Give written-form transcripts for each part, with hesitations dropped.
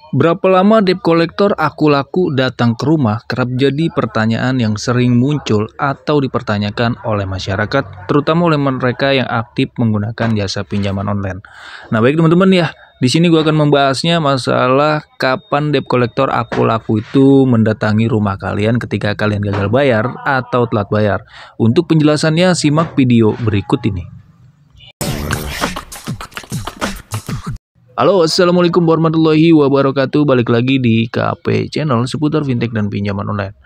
Berapa lama debt collector aku laku datang ke rumah kerap jadi pertanyaan yang sering muncul atau dipertanyakan oleh masyarakat, terutama oleh mereka yang aktif menggunakan jasa pinjaman online. Nah, baik teman-teman ya, di sini gue akan membahasnya masalah kapan debt collector aku laku itu mendatangi rumah kalian ketika kalian gagal bayar atau telat bayar. Untuk penjelasannya, simak video berikut ini. Halo, assalamualaikum warahmatullahi wabarakatuh. Balik lagi di KP Channel seputar fintech dan pinjaman online.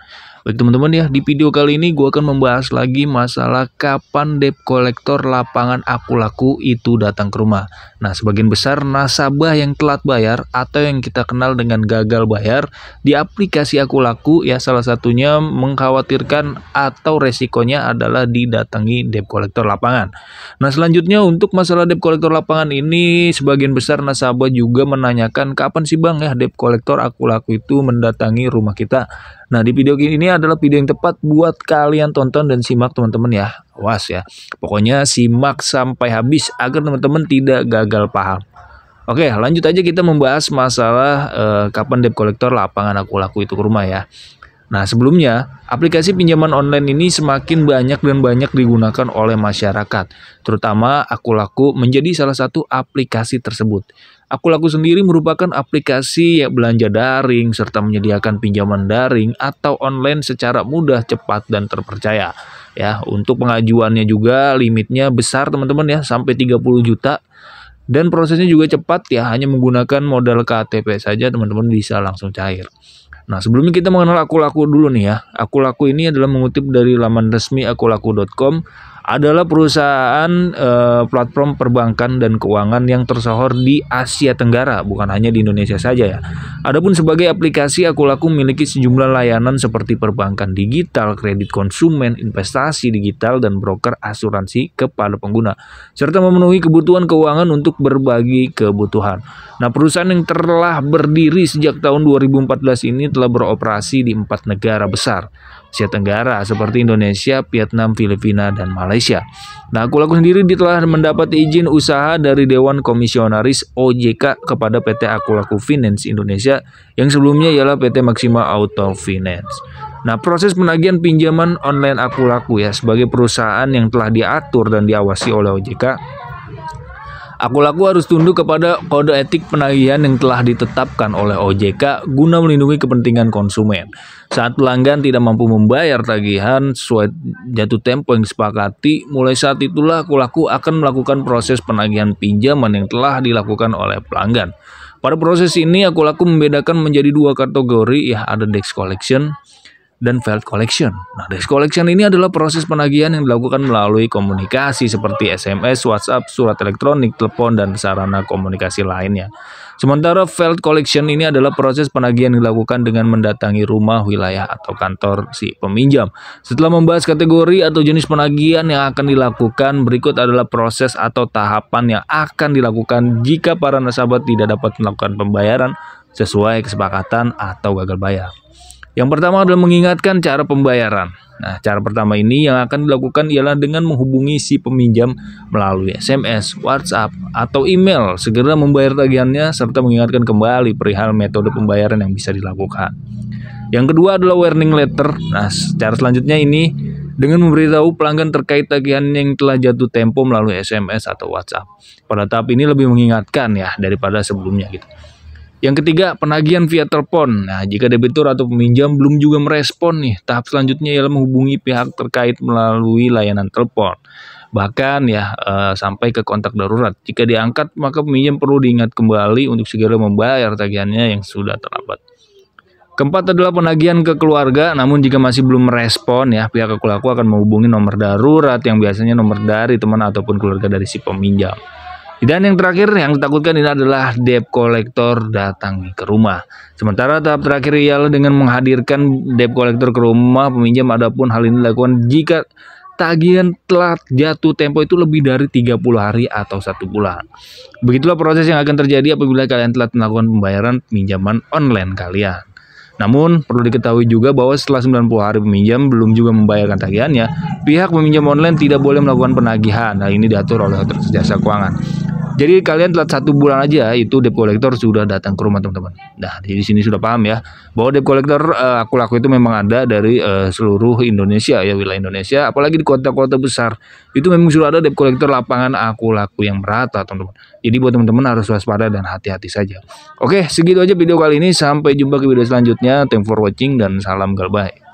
Baik teman-teman ya, di video kali ini gue akan membahas lagi masalah kapan debt collector lapangan aku laku itu datang ke rumah. Nah, sebagian besar nasabah yang telat bayar atau yang kita kenal dengan gagal bayar di aplikasi aku laku ya, salah satunya mengkhawatirkan atau resikonya adalah didatangi debt collector lapangan. Nah, selanjutnya untuk masalah debt collector lapangan ini, sebagian besar nasabah juga menanyakan kapan sih bang ya debt collector aku laku itu mendatangi rumah kita. Nah, di video ini adalah video yang tepat buat kalian tonton dan simak teman-teman ya. Awas ya. Pokoknya simak sampai habis agar teman-teman tidak gagal paham. Oke, lanjut aja kita membahas masalah kapan debt collector lapangan aku laku itu ke rumah ya. Nah, sebelumnya, aplikasi pinjaman online ini semakin banyak dan banyak digunakan oleh masyarakat. Terutama aku laku menjadi salah satu aplikasi tersebut. Aku laku sendiri merupakan aplikasi yang belanja daring serta menyediakan pinjaman daring atau online secara mudah, cepat, dan terpercaya. Ya, untuk pengajuannya juga limitnya besar teman-teman ya, sampai 30 juta. Dan prosesnya juga cepat ya, hanya menggunakan modal KTP saja teman-teman bisa langsung cair. Nah, sebelumnya kita mengenal aku laku dulu nih ya. Aku laku ini adalah mengutip dari laman resmi akulaku.com, adalah perusahaan platform perbankan dan keuangan yang tersohor di Asia Tenggara, bukan hanya di Indonesia saja ya. Adapun sebagai aplikasi, aku laku memiliki sejumlah layanan seperti perbankan digital, kredit konsumen, investasi digital, dan broker asuransi kepada pengguna, serta memenuhi kebutuhan keuangan untuk berbagi kebutuhan. Nah, perusahaan yang telah berdiri sejak tahun 2014 ini telah beroperasi di 4 negara besar Asia Tenggara seperti Indonesia, Vietnam, Filipina, dan Malaysia. Nah, aku laku sendiri telah mendapat izin usaha dari Dewan Komisionaris OJK kepada PT Aku Laku Finance Indonesia yang sebelumnya ialah PT Maxima Auto Finance. Nah, proses penagihan pinjaman online aku laku ya sebagai perusahaan yang telah diatur dan diawasi oleh OJK. Aku laku harus tunduk kepada kode etik penagihan yang telah ditetapkan oleh OJK guna melindungi kepentingan konsumen. Saat pelanggan tidak mampu membayar tagihan sesuai jatuh tempo yang disepakati, mulai saat itulah aku laku akan melakukan proses penagihan pinjaman yang telah dilakukan oleh pelanggan. Pada proses ini, aku laku membedakan menjadi 2 kategori ya, ada debt collection dan failed collection. Nah, debt collection ini adalah proses penagihan yang dilakukan melalui komunikasi seperti SMS, WhatsApp, surat elektronik, telepon, dan sarana komunikasi lainnya. Sementara failed collection ini adalah proses penagihan yang dilakukan dengan mendatangi rumah, wilayah, atau kantor si peminjam. Setelah membahas kategori atau jenis penagihan yang akan dilakukan, berikut adalah proses atau tahapan yang akan dilakukan jika para nasabah tidak dapat melakukan pembayaran sesuai kesepakatan atau gagal bayar. Yang pertama adalah mengingatkan cara pembayaran. Nah, cara pertama ini yang akan dilakukan ialah dengan menghubungi si peminjam melalui SMS, WhatsApp, atau email, segera membayar tagihannya serta mengingatkan kembali perihal metode pembayaran yang bisa dilakukan. Yang kedua adalah warning letter. Nah, cara selanjutnya ini dengan memberitahu pelanggan terkait tagihan yang telah jatuh tempo melalui SMS atau WhatsApp. Pada tahap ini lebih mengingatkan ya daripada sebelumnya gitu. Yang ketiga, penagihan via telepon. Nah, jika debitur atau peminjam belum juga merespon nih, tahap selanjutnya ialah menghubungi pihak terkait melalui layanan telepon. Bahkan ya sampai ke kontak darurat. Jika diangkat, maka peminjam perlu diingat kembali untuk segera membayar tagihannya yang sudah terlambat. Keempat adalah penagihan ke keluarga, namun jika masih belum merespon ya, pihak aku laku akan menghubungi nomor darurat yang biasanya nomor dari teman ataupun keluarga dari si peminjam. Dan yang terakhir yang ditakutkan ini adalah debt collector datang ke rumah. Sementara tahap terakhir ialah dengan menghadirkan debt collector ke rumah peminjam. Adapun hal ini dilakukan jika tagihan telah jatuh tempo itu lebih dari 30 hari atau 1 bulan. Begitulah proses yang akan terjadi apabila kalian telah melakukan pembayaran pinjaman online kalian. Namun, perlu diketahui juga bahwa setelah 90 hari peminjam belum juga membayarkan tagihannya, pihak peminjam online tidak boleh melakukan penagihan. Nah, ini diatur oleh otoritas jasa keuangan. Jadi kalian telat 1 bulan aja itu debt collector sudah datang ke rumah teman-teman. Nah di sini sudah paham ya bahwa debt collector aku laku itu memang ada dari seluruh Indonesia ya, wilayah Indonesia, apalagi di kota-kota besar itu memang sudah ada debt collector lapangan aku laku yang merata teman-teman. Jadi buat teman-teman harus waspada dan hati-hati saja. Oke, segitu aja video kali ini, sampai jumpa ke video selanjutnya. Thanks for watching dan salam galbay.